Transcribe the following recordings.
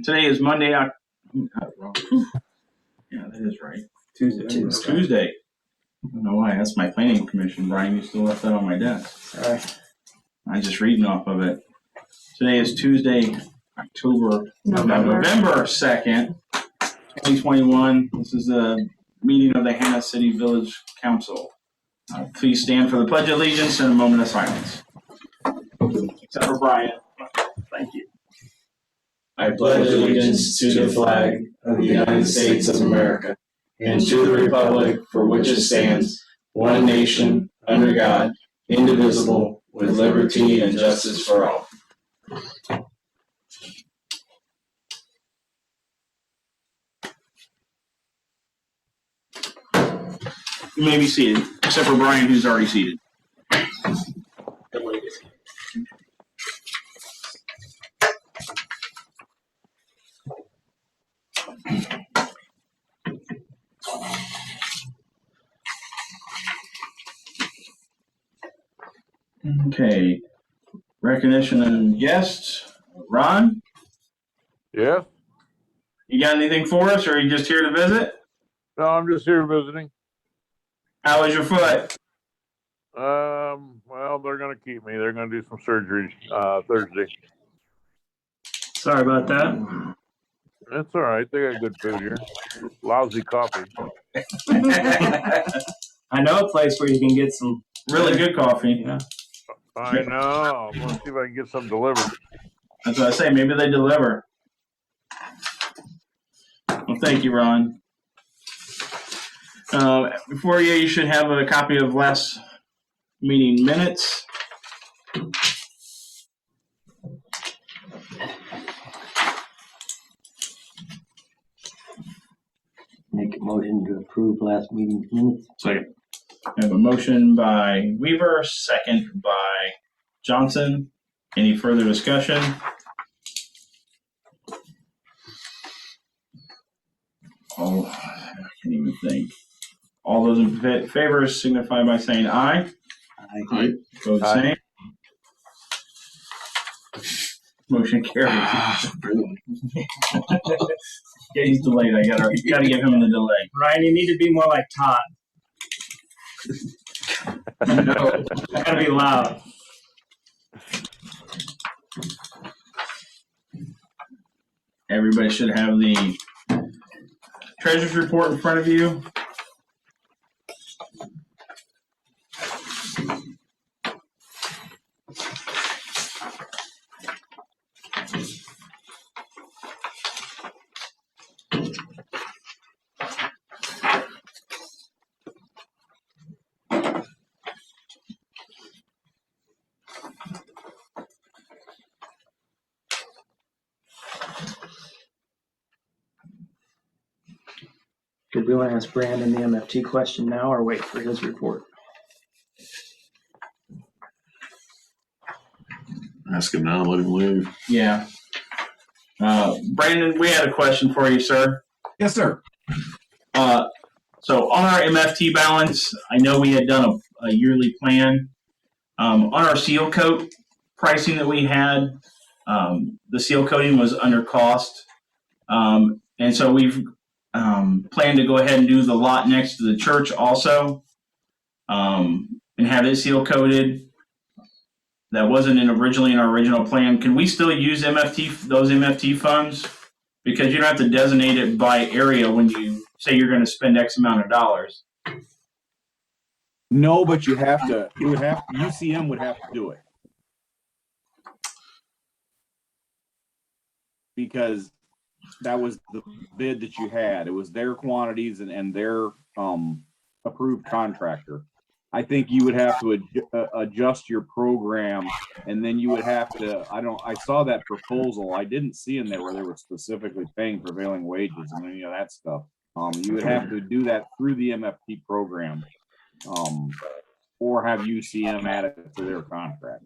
Today is Monday. Yeah, that is right. Tuesday. I don't know why. That's my planning commission. Brian, you still left that on my desk. Sorry. I'm just reading off of it. Today is Tuesday, November 2nd, 2021. This is the meeting of the Hannah City Village Council. Please stand for the Pledge of Allegiance and a moment of silence. Except for Brian. Thank you. I pledge allegiance to the flag of the United States of America and to the republic for which it stands, one nation, under God, indivisible, with liberty and justice for all. You may be seated, except for Brian, who's already seated. Okay, recognition and guests. Ron? Yeah? You got anything for us, or are you just here to visit? No, I'm just here visiting. How was your foot? Well, they're going to keep me. They're going to do some surgery Thursday. Sorry about that. That's all right. They got good food here. Lousy coffee. I know a place where you can get some Really good coffee. Yeah. I know. I'm going to see if I can get some delivered. That's what I say. Maybe they deliver. Well, thank you, Ron. Before you should have a copy of last meeting minutes. Make a motion to approve last meeting's minutes. Second. I have a motion by Weaver, second by Johnson. Any further discussion? Oh, I can't even think. All those in favor signify by saying aye. Aye. Vote same. Motion carries. Yeah, he's delayed. I gotta give him the delay. Ryan, you need to be more like Todd. No, I gotta be loud. Everybody should have the treasurer's report in front of you. Did we want to ask Brandon the MFT question now or wait for his report? Ask him now, let him leave. Yeah. Brandon, we had a question for you, sir. Yes, sir. So on our MFT balance, I know we had done a yearly plan. On our seal coat pricing that we had, the seal coating was under cost. And so we've planned to go ahead and do the lot next to the church also, and have it seal coated. That wasn't originally in our original plan. Can we still use those MFT funds? Because you don't have to designate it by area when you say you're going to spend X amount of dollars. No, but you have to. You would have UCM would have to do it because that was the bid that you had. It was their quantities and their approved contractor. I think you would have to adjust your program, and then you would have to. I saw that proposal. I didn't see in there where they were specifically paying prevailing wages and any of that stuff. You would have to do that through the MFT program, or have UCM add it to their contract.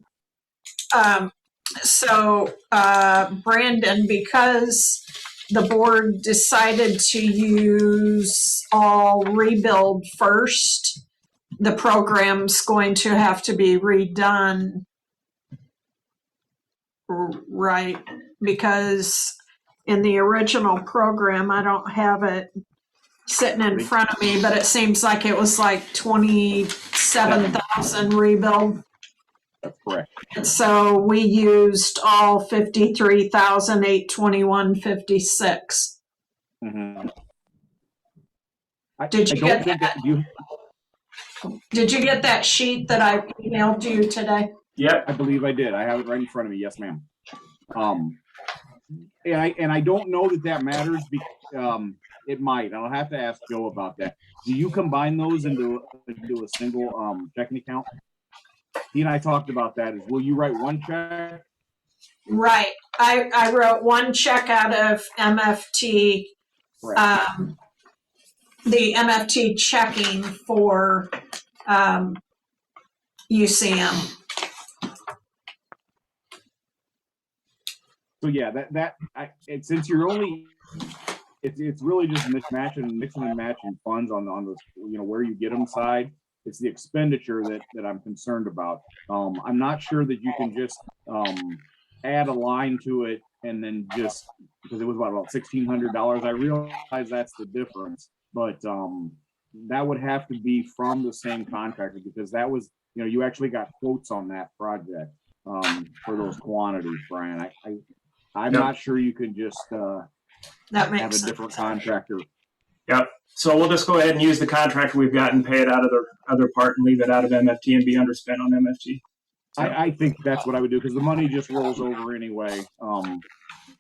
Brandon, because the board decided to use all rebuild first, the program's going to have to be redone, right? because in the original program, I don't have it sitting in front of me, but it seems like it was like 27,000 rebuild. That's correct. And so we used all 53,821.56. Mm-hmm. Did you get that? Did you get that sheet that I emailed you today? Yep. I believe I did. I have it right in front of me. Yes, ma'am. And I don't know that matters. It might. I'll have to ask Joe about that. Do you combine those into a single checking account? He and I talked about that. Will you write one check? Right. I wrote one check out of MFT, the MFT checking for UCM. So yeah, since you're only, it's really just mixing and matching funds on the where you get them side. It's the expenditure that I'm concerned about. I'm not sure that you can just add a line to it and then just, because it was about $1,600. I realize that's the difference, but that would have to be from the same contractor, because that was, you actually got quotes on that project for those quantities, Brian. I'm not sure you could just that makes have a different contractor. Yep. So we'll just go ahead and use the contractor we've got and pay it out of the other part and leave it out of MFT and be underspent on MFT. So. I think that's what I would do, because the money just rolls over anyway.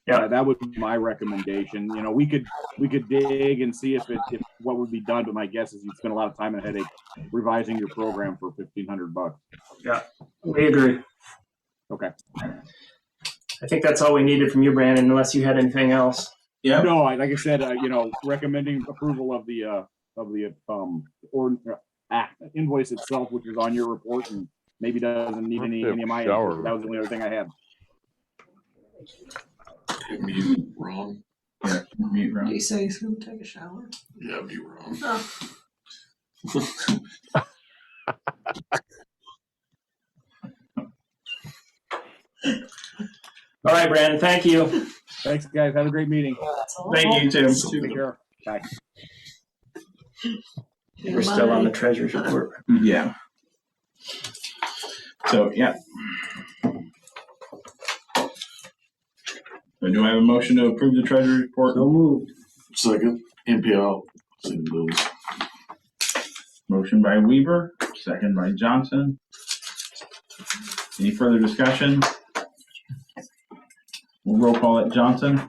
That would be my recommendation. We could dig and see if what would be done, but my guess is you'd spend a lot of time and headache revising your program for $1,500. Yeah, we agree. Okay. I think that's all we needed from you, Brandon, unless you had anything else. Yeah. No, like I said, recommending approval of the invoice itself, which is on your report, and maybe doesn't need any of my input. That was the only other thing I had. Mute wrong. Yeah, mute wrong. Did he say he's going to take a shower? Yeah, mute wrong. Oh. All right, Brandon, thank you. Thanks, guys. Have a great meeting. Thank you, too. Take care. Bye. We're still on the treasurer's report. Yeah. So, yeah. So do I have a motion to approve the treasurer's report? So moved. Second, MPL, same bills. Motion by Weaver, second by Johnson. Any further discussion? We'll roll call it. Johnson,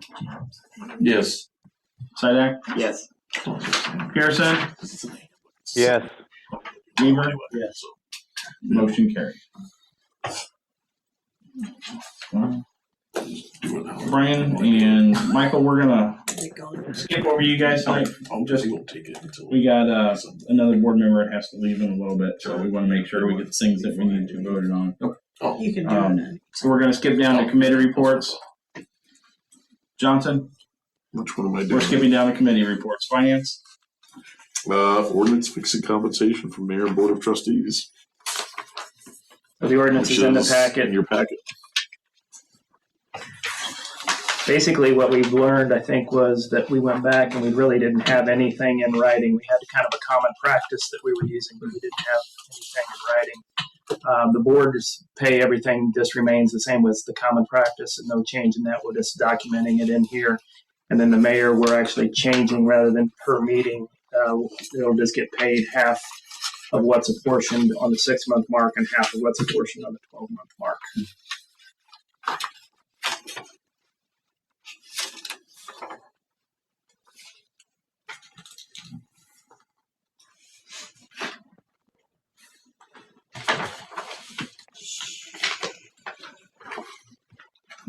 Yes. Sidak, Yes. Pearson, Yes. Weaver. Yes. Motion carried. Brian and Michael, we're gonna skip over you guys tonight. Just won't take it until we got another board member that has to leave in a little bit, so we want to make sure we get the things that we need to vote on. You can do it. So we're gonna skip down to committee reports. Johnson, Which one am I doing? we're skipping down to committee reports. Finance. Ordinance fixing compensation for mayor and board of trustees. So the ordinance is in the packet. In your packet. Basically, what we've learned, I think, was that we went back and we really didn't have anything in writing. We had kind of a common practice that we were using, but we didn't have anything in writing. The board's pay, everything just remains the same as the common practice, and no change in that. We're just documenting it in here. And then the mayor, we're actually changing rather than per meeting. It'll just get paid half of what's apportioned on the 6-month mark and half of what's apportioned on the 12-month mark.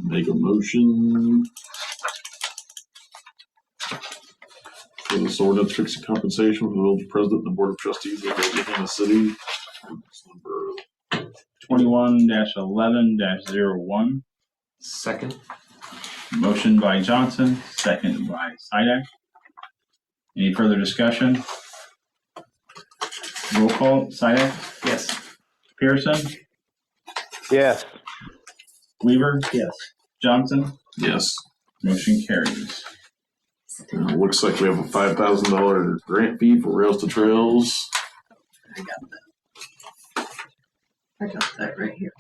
Make a motion for this ordinance fixing compensation for the village president and the board of trustees of the city. It's number 21-11-01. Second. Motion by Johnson, second by Sidak. Any further discussion? Roll call. Sidak, Yes. Pearson, Yes. Weaver, Yes. Johnson, Yes. Motion carries. Looks like we have a $5,000 grant fee for Rails to Trails. I got that right here.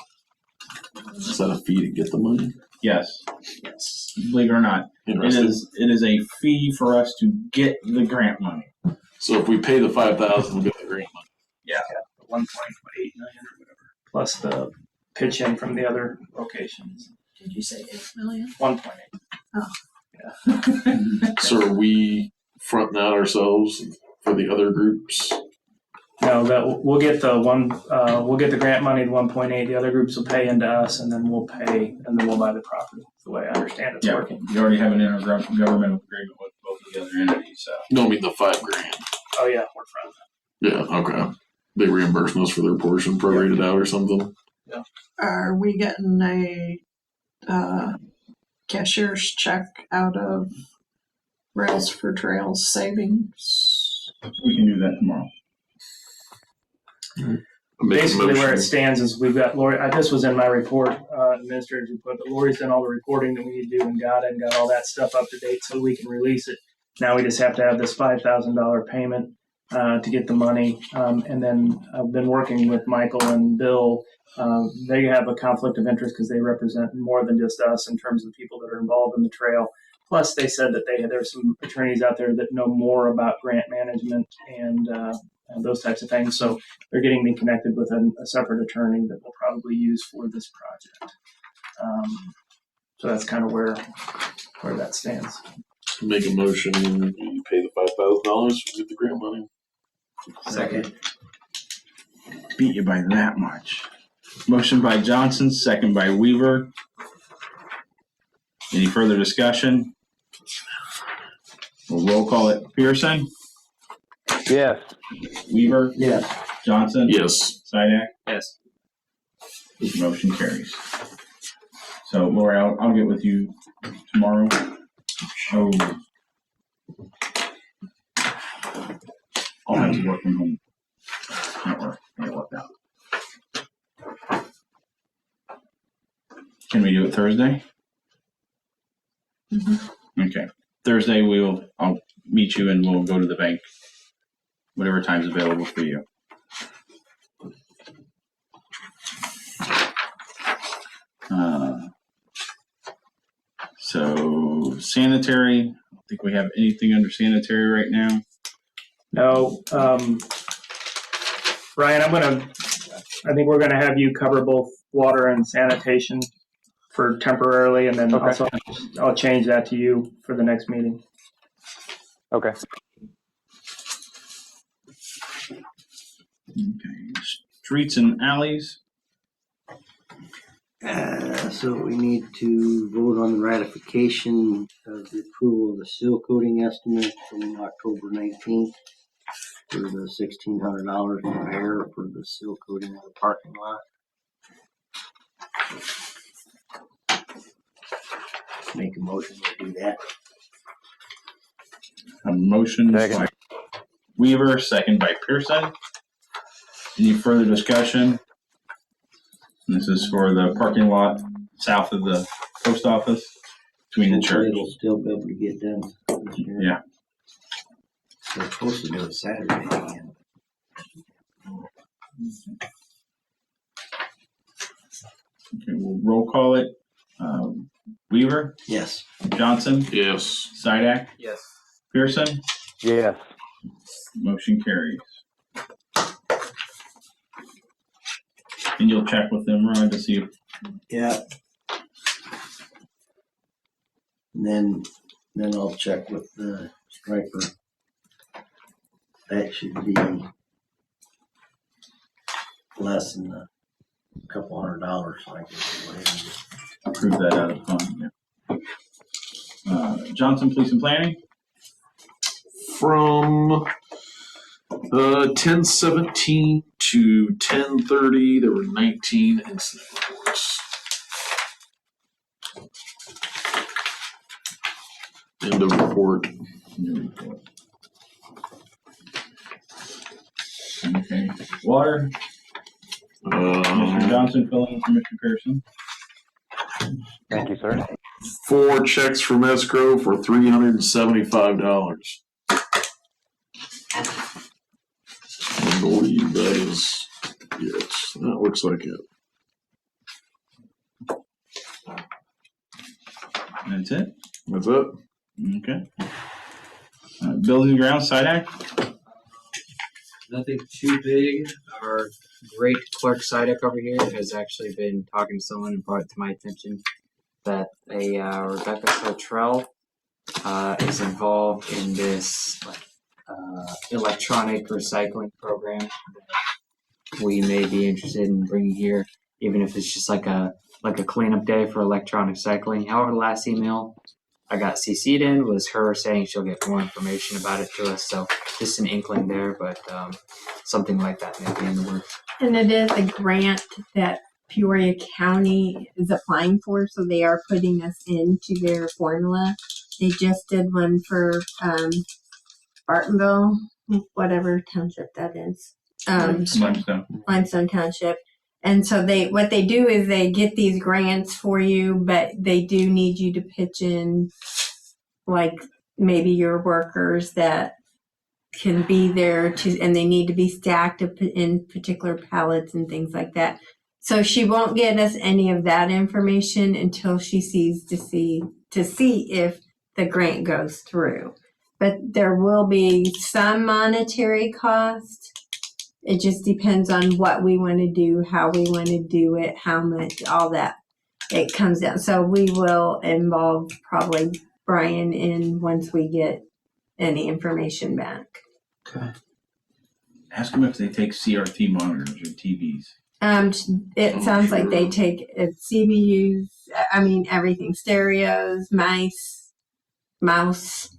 Is that a fee to get the money? Yes, Yes. believe it or not, Interesting. it is a fee for us to get the grant money. So if we pay the $5,000, we'll get the grant money. 1.8 million or whatever, plus the pitch in from the other locations. Did you say 8 million? 1.8. So are we fronting out ourselves for the other groups? No, that we'll get the we'll get the grant money, the 1.8. The other groups will pay into us, and then we'll pay, and then we'll buy the property. That's the way I understand it's working. You already have an intergovernmental agreement with both of the other entities, so. No, I mean the $5,000. Oh yeah, we're front. Yeah, okay. They reimburse us for their portion, prorated out or something. Are we getting a cashier's check out of Rails for Trails savings? We can do that tomorrow. Basically, where it stands is we've got Lori. This was in my report, administrator's report, but Lori's done all the reporting that we need to do and got all that stuff up to date so we can release it. Now we just have to have this $5,000 payment to get the money. And then I've been working with Michael and Bill. They have a conflict of interest because they represent more than just us in terms of people that are involved in the trail. Plus, they said that there's some attorneys out there that know more about grant management and those types of things. So they're getting me connected with a separate attorney that we'll probably use for this project. So that's kind of where that stands. Make a motion, you pay the $5,000, we get the grant money. Second. Beat you by that much. Motion by Johnson, second by Weaver. Any further discussion? We'll roll call it. Pearson, Yes. Weaver, Yes. Johnson, Yes. Sidak. Yes. Motion carries. So, Lori, I'll get with you tomorrow. Oh, I'll have to work from home. Can't work out. Can we do it Thursday? Okay. Thursday I'll meet you and we'll go to the bank. Whatever time's available for you. So sanitary, I don't think we have anything under sanitary right now. No, Ryan, I think we're gonna have you cover both water and sanitation for temporarily, and then Okay. also I'll change that to you for the next meeting. Okay. Okay. Streets and alleys. So we need to vote on the ratification of the approval of the seal coating estimate from October 19th for the $1,600 repair for the seal coating of the parking lot. Make a motion to do that. A motion Second. by Weaver, second by Pearson. Any further discussion? This is for the parking lot south of the post office between the church. It'll still be able to get done this year. Yeah. They're supposed to do it Saturday again. Okay, we'll roll call it. Weaver, Yes. Johnson, Yes. Sidak, Yes. Pearson. Yes. Motion carries. And you'll check with them, Ron, to see if Yeah. And then I'll check with the striper. That should be less than a couple $100, so I can go ahead and just approve that out of fund. Yeah. Johnson Police and Planning. From 10/17 to 10/30, there were 19 incident reports. End of report. Okay. Water. Mr. Johnson filling in for Mr. Pearson. Thank you, sir. 4 checks from escrow for $375. I believe that is it. That looks like it. That's it. That's it. Okay. Buildings and grounds, side act. Nothing too big. Our great Clark Sidek over here has actually been talking to someone and brought it to my attention that a Rebecca Cottrell is involved in this electronic recycling program that we may be interested in bringing here, even if it's just like a cleanup day for electronic cycling. However, the last email I got CC'd in was her saying she'll get more information about it to us. So just an inkling there, but something like that may be in the works. And it is a grant that Peoria County is applying for, so they are putting us into their formula. They just did one for Bartonville, whatever township that is. Limestone Township. And so what they do is they get these grants for you, but they do need you to pitch in, like maybe your workers that can be there and they need to be stacked in particular pallets and things like that. So she won't get us any of that information until she sees to see if the grant goes through. But there will be some monetary cost. It just depends on what we want to do, how we want to do it, how much, all that. It comes down. So we will involve probably Brian in once we get any information back. Okay. Ask them if they take CRT monitors or TVs. It sounds like they take CBUs, everything, stereos, mouse,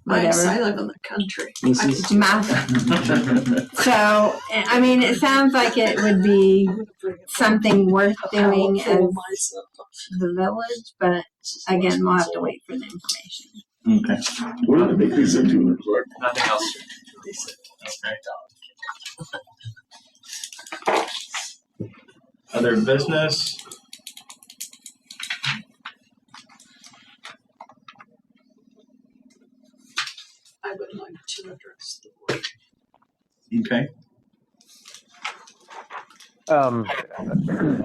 whatever. I live in the country. Mouse. So, it sounds like it would be something worth doing as the village, but again, we'll have to wait for the information. Okay. What do they make these into? Nothing else. Okay. Other business. I would like to address the board. Okay.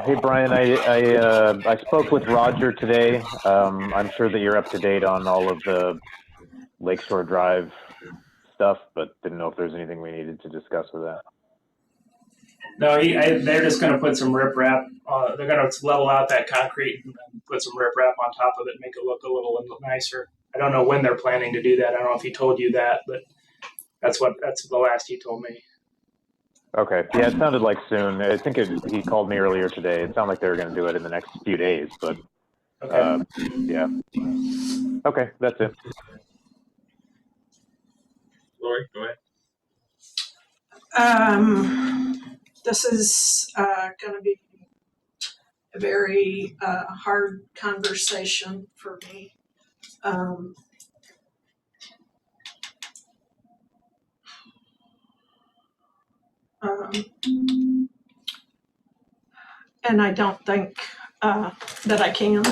Hey Brian, I spoke with Roger today. I'm sure that you're up to date on all of the Lakeshore Drive stuff, but didn't know if there's anything we needed to discuss with that. No, they're just going to put some riprap. They're going to level out that concrete and put some riprap on top of it, make it look a little nicer. I don't know when they're planning to do that. I don't know if he told you that, but that's the last he told me. Okay. Yeah, it sounded like soon. I think he called me earlier today. It sounded like they were going to do it in the next few days, but okay. Yeah. Okay, that's it. Lori, go ahead. This is going to be a very hard conversation for me. And I don't think that I can.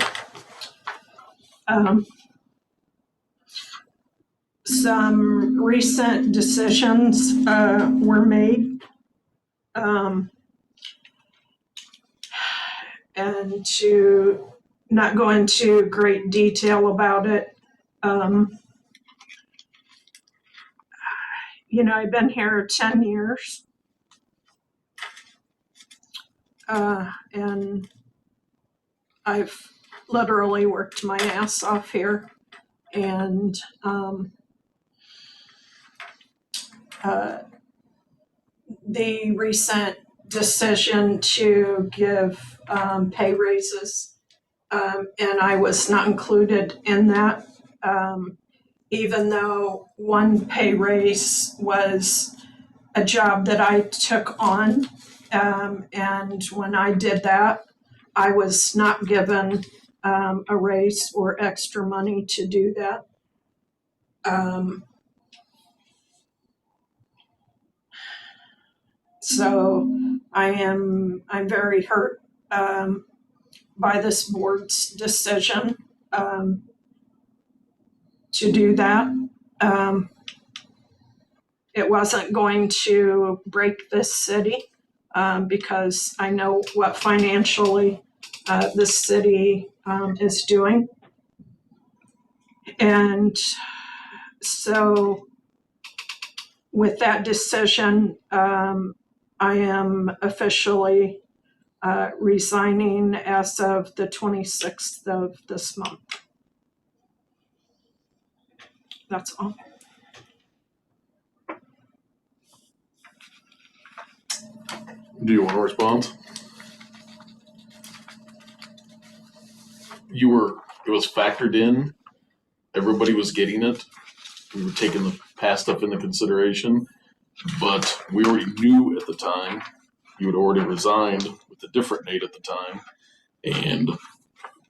Some recent decisions were made, and to not go into great detail about it, I've been here 10 years, and I've literally worked my ass off here, and the recent decision to give pay raises, and I was not included in that, even though one pay raise was a job that I took on, and when I did that, I was not given a raise or extra money to do that. So I'm very hurt by this board's decision. to do that. It wasn't going to break this city because I know what financially this city is doing. And so with that decision, I am officially resigning as of the 26th of this month. That's all. Do you want to respond? It was factored in. Everybody was getting it. We were taking the past stuff into consideration, but we already knew at the time you had already resigned with a different date at the time. And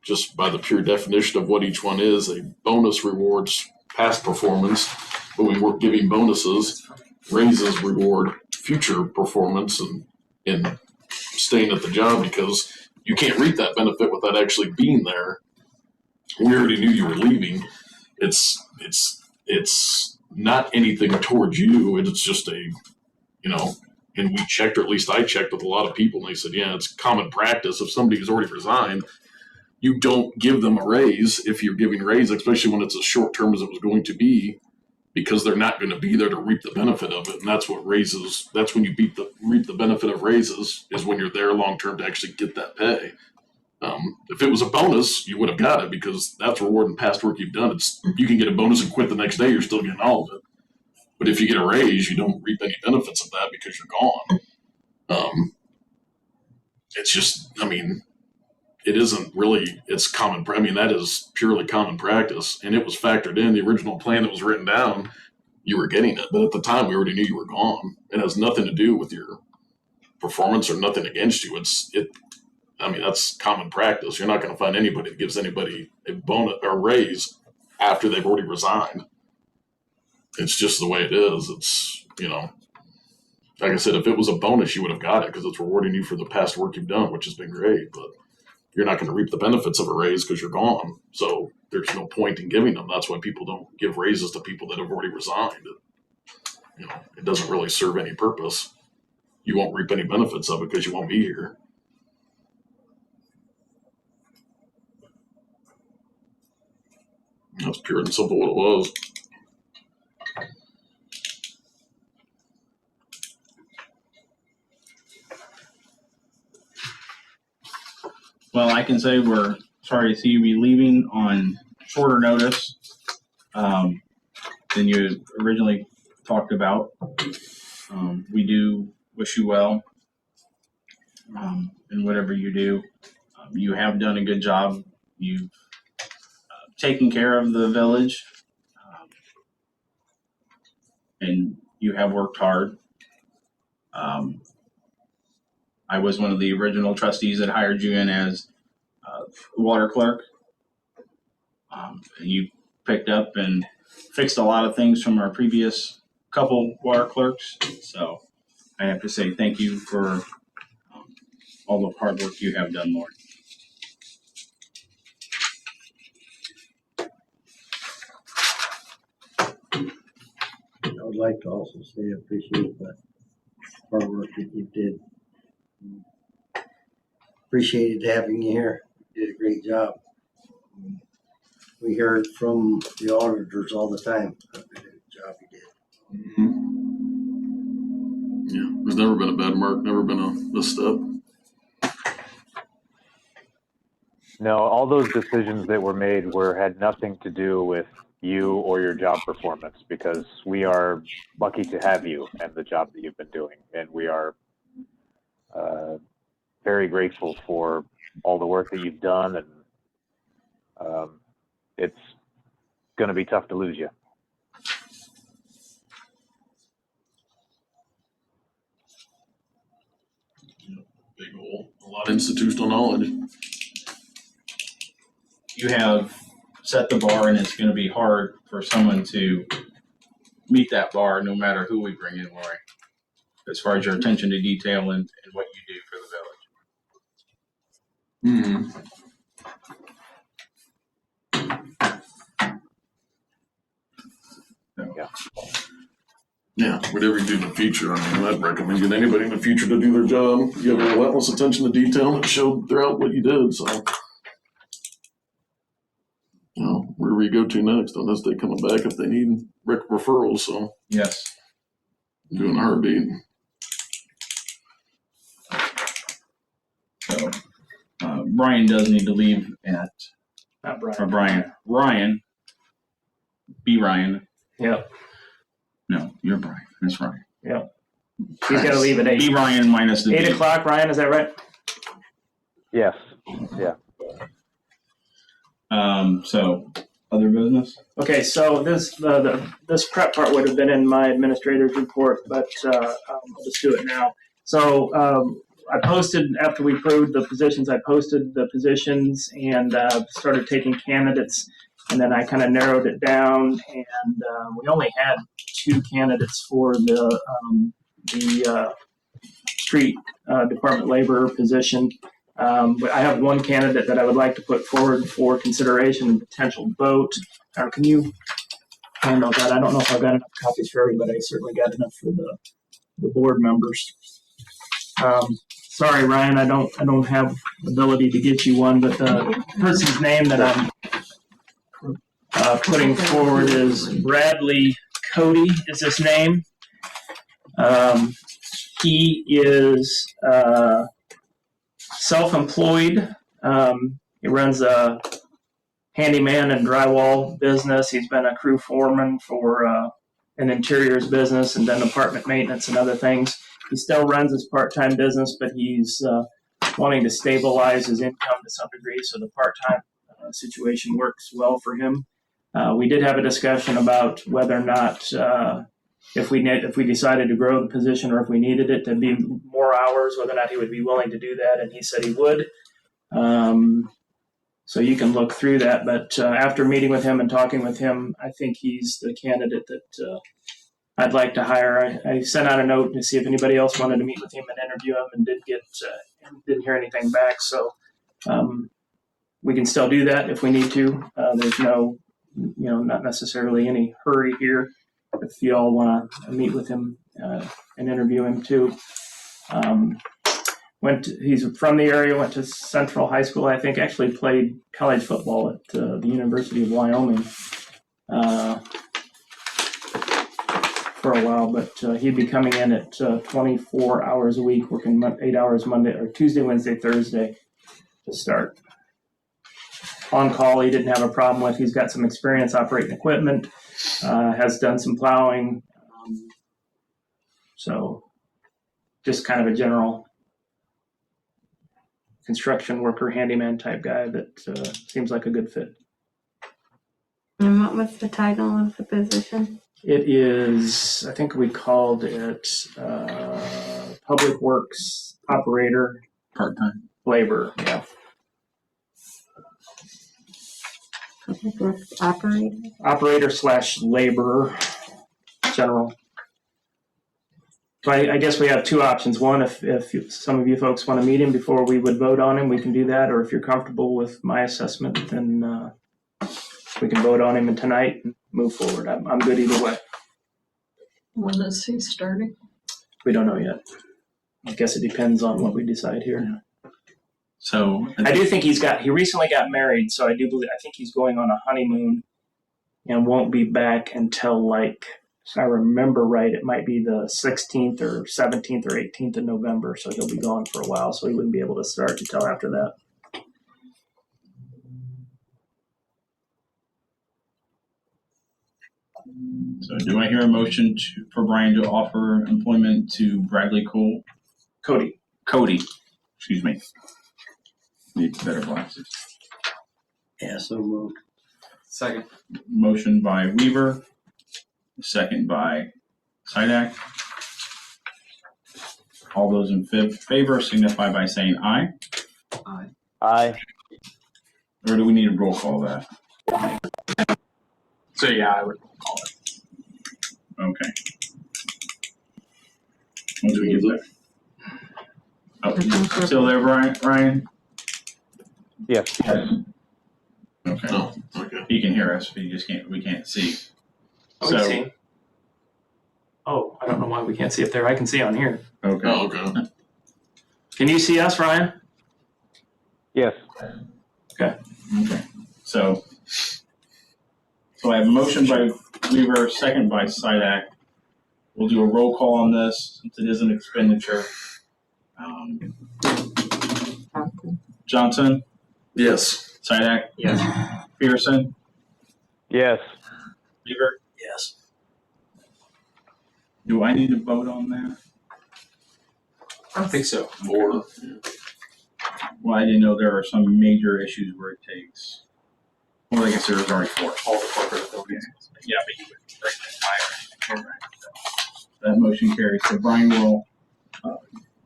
just by the pure definition of what each one is, a bonus rewards past performance, but we weren't giving bonuses. Raises reward future performance and staying at the job, because you can't reap that benefit without actually being there. We already knew you were leaving. It's not anything towards you. It's just and we checked, or at least I checked with a lot of people, and they said, yeah, it's common practice. If somebody has already resigned, you don't give them a raise if you're giving raise, especially when it's as short term as it was going to be, because they're not going to be there to reap the benefit of it. And that's what raises, that's when you reap the benefit of raises, is when you're there long term to actually get that pay. If it was a bonus, you would have got it, because that's rewarding past work you've done. You can get a bonus and quit the next day, you're still getting all of it. But if you get a raise, you don't reap any benefits of that because you're gone. It's just, it isn't really, it's common. That is purely common practice, and it was factored in the original plan that was written down. You were getting it, but at the time we already knew you were gone. It has nothing to do with your performance or nothing against you. That's common practice. You're not going to find anybody that gives anybody a bonus or raise after they've already resigned. It's just the way it is. It's, like I said, if it was a bonus, you would have got it because it's rewarding you for the past work you've done, which has been great. But you're not going to reap the benefits of a raise because you're gone. So there's no point in giving them. That's why people don't give raises to people that have already resigned. It doesn't really serve any purpose. You won't reap any benefits of it because you won't be here. That's pure and simple what it was. Well, I can say we're sorry to see you be leaving on shorter notice than you originally talked about. We do wish you well in whatever you do. You have done a good job. You've taken care of the village, and you have worked hard. I was one of the original trustees that hired you in as water clerk. And you picked up and fixed a lot of things from our previous couple water clerks. So I have to say thank you for all the hard work you have done, Lord. I would like to also say I appreciate the hard work that you did. Appreciated having you here. You did a great job. We hear it from the auditors all the time. How good a job you did. Mm-hmm. Yeah, there's never been a bad mark, never been a misstep. No, all those decisions that were made had nothing to do with you or your job performance, because we are lucky to have you and the job that you've been doing, and we are very grateful for all the work that you've done, and it's going to be tough to lose you. Big hole, a lot of institutional knowledge. You have set the bar, and it's going to be hard for someone to meet that bar no matter who we bring in, Lori, as far as your attention to detail and what you do for the village. Mm-hmm. Yeah, whatever you do in the future, I mean, I'd recommend getting anybody in the future to do their job. You have a relentless attention to detail that showed throughout what you did, so. You know, where we go to next, unless they coming back if they need referrals, so. Yes. Doing a heartbeat. So, Brian does need to leave at, Not Brian. or Brian, Ryan, B. Ryan. Yep. No, you're Brian. That's Ryan. Yep. He's got to leave at 8. B. Ryan minus the 8 B. o'clock, Ryan, is that right? Yes. Yeah. So, other business? Okay, so this prep part would have been in my administrator's report, but I'll just do it now. So I posted, after we approved the positions, I posted the positions and started taking candidates, and then I kind of narrowed it down, and we only had 2 candidates for the street department labor position. But I have 1 candidate that I would like to put forward for consideration and potential vote. Can you handle that? I don't know if I've got enough copies for everybody. I certainly got enough for the board members. Sorry, Ryan, I don't have the ability to get you one, but the person's name that I'm putting forward is Bradley Cody is his name. He is self-employed. He runs a handyman and drywall business. He's been a crew foreman for an interiors business and done apartment maintenance and other things. He still runs his part-time business, but he's wanting to stabilize his income to some degree, so the part-time situation works well for him. We did have a discussion about whether or not if we decided to grow the position or if we needed it to be more hours, whether or not he would be willing to do that, and he said he would. So you can look through that, but after meeting with him and talking with him, I think he's the candidate that I'd like to hire. I sent out a note to see if anybody else wanted to meet with him and interview him, and didn't hear anything back. So we can still do that if we need to. There's no, not necessarily any hurry here. If you all want to meet with him and interview him too. He's from the area, went to Central High School, I think, actually played college football at the University of Wyoming for a while, but he'd be coming in at 24 hours a week, working 8 hours Monday or Tuesday, Wednesday, Thursday to start. On call, he didn't have a problem with. He's got some experience operating equipment, has done some plowing, so just kind of a general construction worker, handyman type guy that seems like a good fit. And what was the title of the position? It is, I think we called it Public Works Operator. Part-time. Labor, yeah. Public Works Operator? Operator/laborer, general. So I guess we have 2 options. One, if some of you folks want to meet him before we would vote on him, we can do that. Or if you're comfortable with my assessment, then we can vote on him tonight and move forward. I'm good either way. When is he starting? We don't know yet. I guess it depends on what we decide here. So I do think he recently got married, so I think he's going on a honeymoon and won't be back until if I remember right, it might be the 16th or 17th or 18th of November, so he'll be gone for a while, so he wouldn't be able to start until after that. So do I hear a motion for Brian to offer employment to Bradley Cody. Excuse me. Need better glasses. Yeah, so moved. Second. Motion by Weaver, second by Sidak. All those in favor signify by saying aye. Aye. Or do we need a roll call that? So yeah, I would call it. Okay. What do we get there? Oh, still there, Ryan? Yes. Okay. Oh, okay. He can hear us, but we can't see. Oh, we see. Oh, I don't know why we can't see up there. I can see on here. Okay. Oh, okay. Can you see us, Ryan? Yes. Okay. So I have a motion by Weaver, second by Sidak. We'll do a roll call on this since it is an expenditure. Johnson, Yes. Sidak, Yes. Pearson, Yes. Weaver. Yes. Do I need to vote on that? I don't think so. 4. Well, I didn't know there are some major issues where it takes. Well, I guess there was already 4. All the corporate authorities. Yeah, but you would bring that higher. That motion carries. So Brian will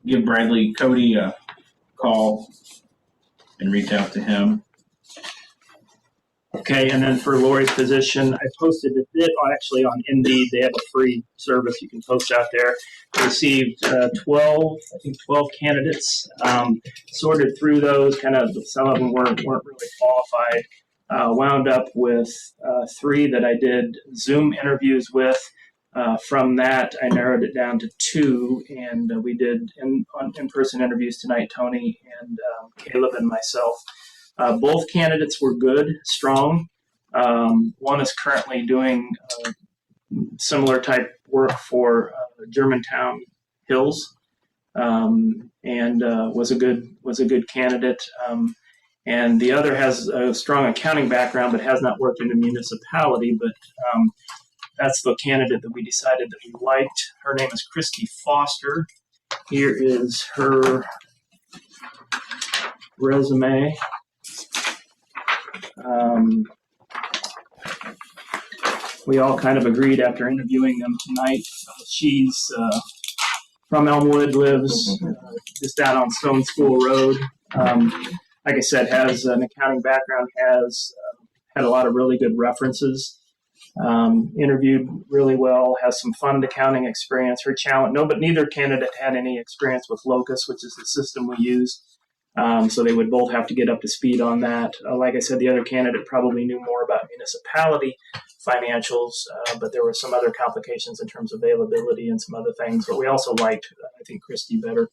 give Bradley Cody a call and reach out to him. Okay, and then for Lori's position, I posted it actually on Indeed. They have a free service you can post out there. I received 12 candidates. Sorted through those, kind of some of them weren't really qualified. Wound up with 3 that I did Zoom interviews with. From that, I narrowed it down to 2, and we did in-person interviews tonight, Tony and Caleb and myself. Both candidates were good, strong. One is currently doing similar type work for Germantown Hills, and was a good candidate. And the other has a strong accounting background, but has not worked in a municipality. But that's the candidate that we decided that we liked. Her name is Christy Foster. Here is her resume. We all kind of agreed after interviewing them tonight. She's from Elmwood, lives just down on Stone School Road. Like I said, has an accounting background, has had a lot of really good references. Interviewed really well, has some fund accounting experience. Her challenge, no, but neither candidate had any experience with Locus, which is the system we use. So they would both have to get up to speed on that. Like I said, the other candidate probably knew more about municipality financials, but there were some other complications in terms of availability and some other things. But we also liked, I think, Christy better.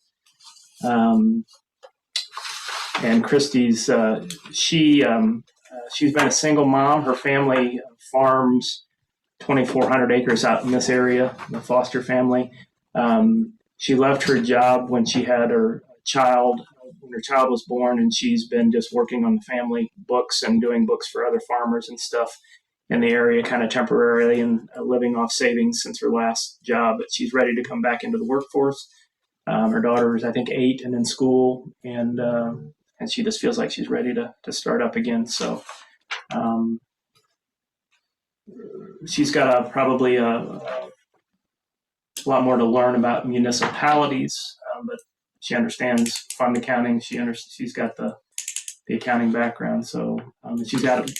And Christy's, she's been a single mom. Her family farms 2,400 acres out in this area, the Foster family. She left her job when she had her child was born, and she's been just working on the family books and doing books for other farmers and stuff in the area, kind of temporarily, and living off savings since her last job. But she's ready to come back into the workforce. Her daughter is, I think, 8 and in school, and she just feels like she's ready to start up again. So she's got probably a lot more to learn about municipalities, but she understands fund accounting. She's got the accounting background. So she's got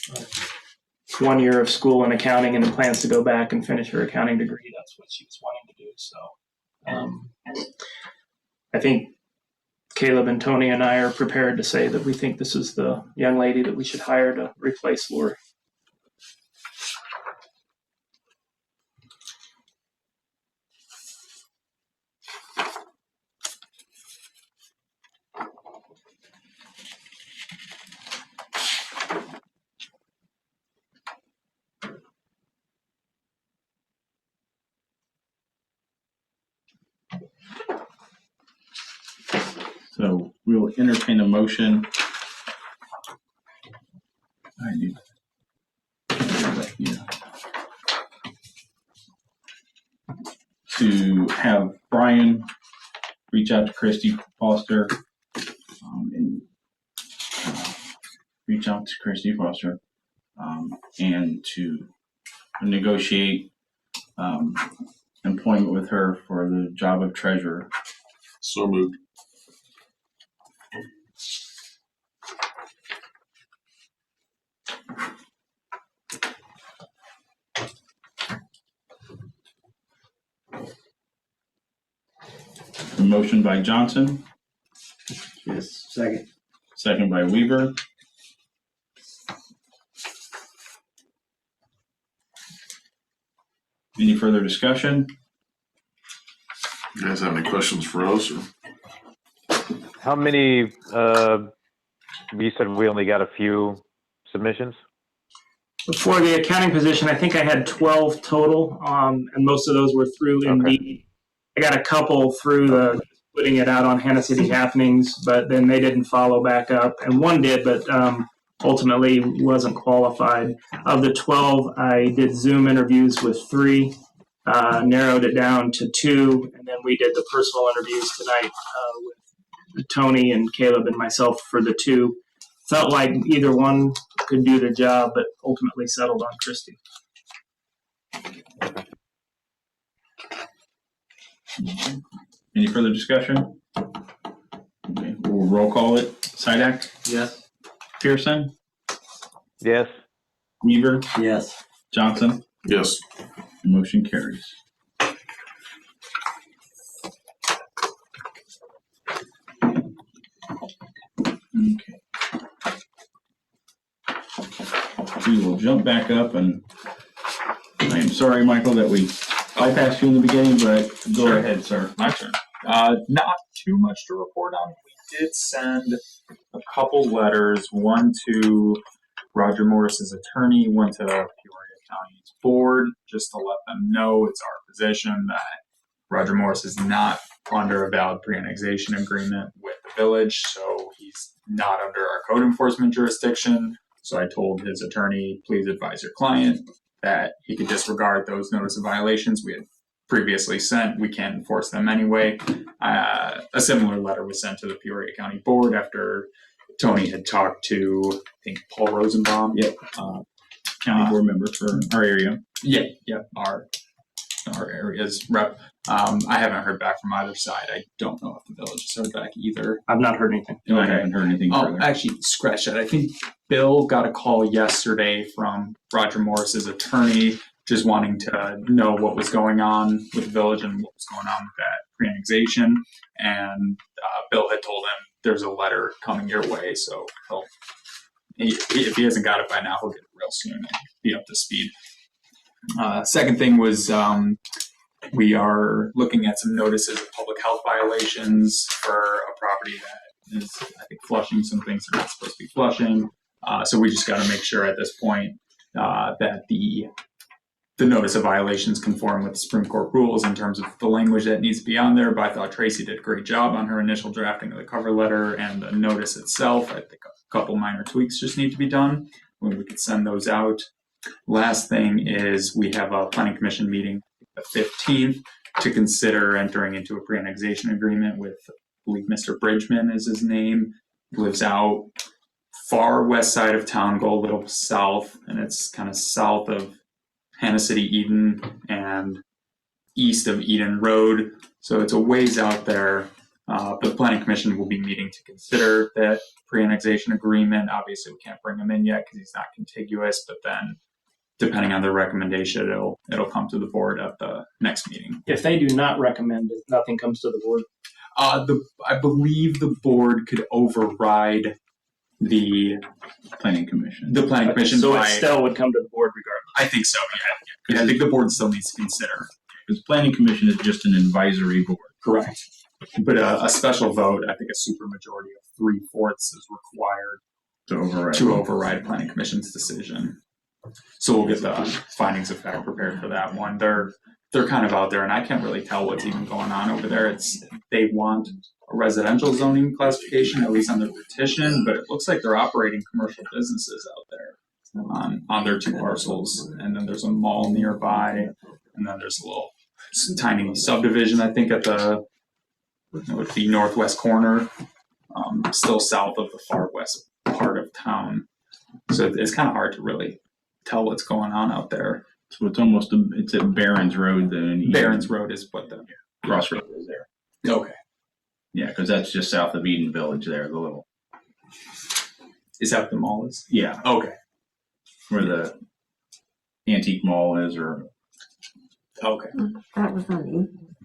1 year of school in accounting and plans to go back and finish her accounting degree. That's what she was wanting to do. So I think Caleb and Tony and I are prepared to say that we think this is the young lady that we should hire to replace Lori. So we'll entertain a motion. I need to have Brian reach out to Christy Foster and to negotiate employment with her for the job of treasurer. So moved. A motion by Johnson, Yes, second. second by Weaver. Any further discussion? guys have any questions for us? Or? How many, you said we only got a few submissions? For the accounting position, I think I had 12 total, and most of those were through Indeed. I got a couple through the putting it out on Hannah City Happenings, but then they didn't follow back up. And one did, but ultimately wasn't qualified. Of the 12, I did Zoom interviews with 3, narrowed it down to 2, and then we did the personal interviews tonight with Tony and Caleb and myself for the 2. Felt like either one could do the job, but ultimately settled on Christy. Any further discussion? Okay, we'll roll call it. Sidak? Yes. Pearson? Yes. Weaver? Yes. Johnson? Yes. Motion carries. Okay. We will jump back up, and I am sorry, Michael, that we bypassed you in the beginning, but go ahead, sir. My turn. Not too much to report on. We did send a couple letters, one to Roger Morris's attorney, one to Peoria County's board, just to let them know it's our position that Roger Morris is not under a valid pre-annexation agreement with the village, so he's not under our code enforcement jurisdiction. So I told his attorney, please advise your client that he could disregard those notice of violations we had previously sent. We can't enforce them anyway. A similar letter was sent to the Peoria County Board after Tony had talked to, I think, Paul Rosenbaum. Yep. County board member for our area. Yeah, our area's rep. I haven't heard back from either side. I don't know if the village has heard back either. I've not heard anything. I haven't heard anything further. Actually, scratch that. I think Bill got a call yesterday from Roger Morris's attorney, just wanting to know what was going on with the village and what was going on with that pre-annexation. And Bill had told him there's a letter coming your way, so if he hasn't got it by now, he'll get it real soon and be up to speed. Second thing was we are looking at some notices of public health violations for a property that is, I think, flushing some things they're not supposed to be flushing. So we just got to make sure at this point that the notice of violations conform with the Supreme Court rules in terms of the language that needs to be on there. But I thought Tracy did a great job on her initial drafting of the cover letter and the notice itself. I think a couple minor tweaks just need to be done when we could send those out. Last thing is we have a planning commission meeting the 15th to consider entering into a pre-annexation agreement with, I believe Mr. Bridgman is his name, lives out far west side of town, go a little south, and it's kind of south of Hannah City Eden and east of Eden Road. So it's a ways out there. The planning commission will be meeting to consider that pre-annexation agreement. Obviously we can't bring him in yet because he's not contiguous, but then depending on their recommendation, it'll come to the board at the next meeting. If they do not recommend it, nothing comes to the board. I believe the board could override the Planning commission. The planning commission. So it still would come to the board regardless. I think so. Yeah. I think the board still needs to consider. Because planning commission is just an advisory board. Correct. But a special vote, I think a supermajority of 3/4 is required to override planning commission's decision. So we'll get the findings of fact prepared for that one. They're kind of out there, and I can't really tell what's even going on over there. They want a residential zoning classification, at least on their petition, but it looks like they're operating commercial businesses out there on their 2 parcels. And then there's a mall nearby, and then there's a little tiny subdivision, I think, at the northwest corner, still south of the far west part of town. So it's kind of hard to really tell what's going on out there. So it's at Barron's Road then. Barron's Road is what the crossroad is there. Okay. Yeah, because that's just south of Eden Village there, the little. Is that what the mall is? Yeah. Okay. Where the antique mall is, or. Okay. That was on Eden.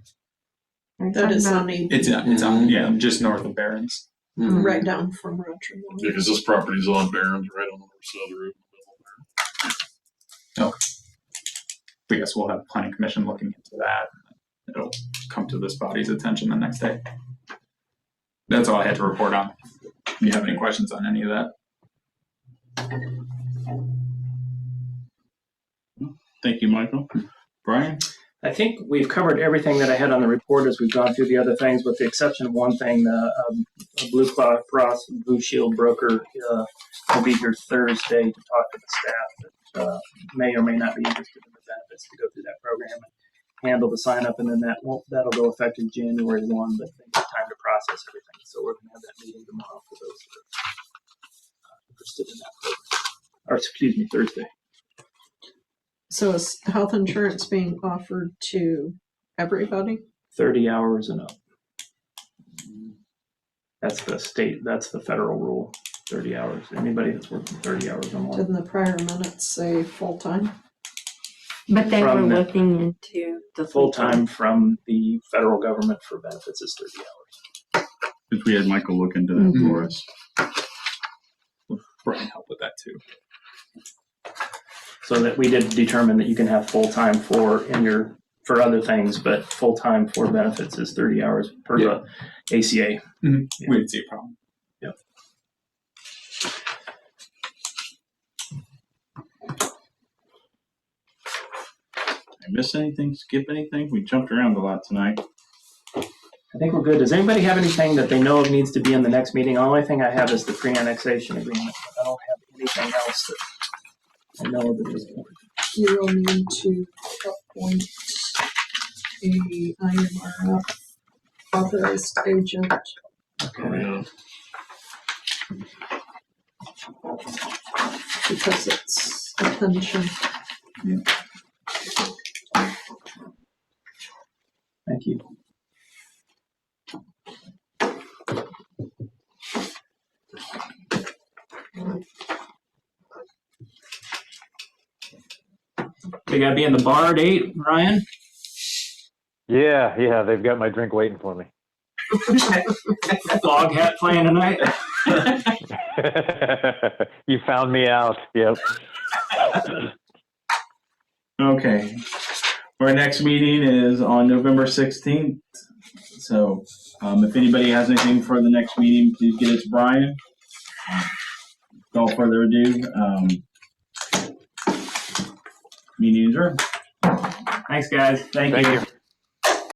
That is on Eden. It's on just north of Barron's. Right down from Roger. Yeah, because this property's on Barron's, right on the north side of the road. Okay. But yes, we'll have planning commission looking into that it'll come to this body's attention the next day. That's all I had to report on. If you have any questions on any of that. Thank you, Michael. Brian? I think we've covered everything that I had on the report as we've gone through the other things, with the exception of one thing. The Blue Cross Blue Shield broker will be here Thursday to talk to the staff that may or may not be interested in the benefits to go through that program and handle the sign up, and then that'll go effective January 1, but they need time to process everything. So we're going to have that meeting tomorrow for those that are interested in that program. Or excuse me, Thursday. So is health insurance being offered to everybody? 30 hours and up. That's the federal rule, 30 hours. Anybody that's working 30 hours or more. Didn't the prior minutes say full-time? But they were From the- looking into the Full-time from the federal government for benefits is 30 hours. Because we had Michael look into that for us. Brian help with that too. So that we did determine that you can have full-time for other things, but full-time for benefits is 30 hours per the ACA. Mm-hmm. Yeah. We didn't see a problem. Yep. I miss anything? Skip anything? We jumped around a lot tonight. I think we're good. Does anybody have anything that they know of needs to be in the next meeting? The only thing I have is the pre-annexation agreement. I don't have anything else that I know of at this point. You will need to appoint a IMRF authorized agent. Okay. Because it's a pension. Thank you. They gotta be in the bar at 8, Ryan? Yeah, they've got my drink waiting for me. Dog hat playing tonight? You found me out. Yep. Okay. Our next meeting is on November 16th. So if anybody has anything for the next meeting, please get it to Brian. Without further ado, meeting adjourned. Thanks, guys. Thank you.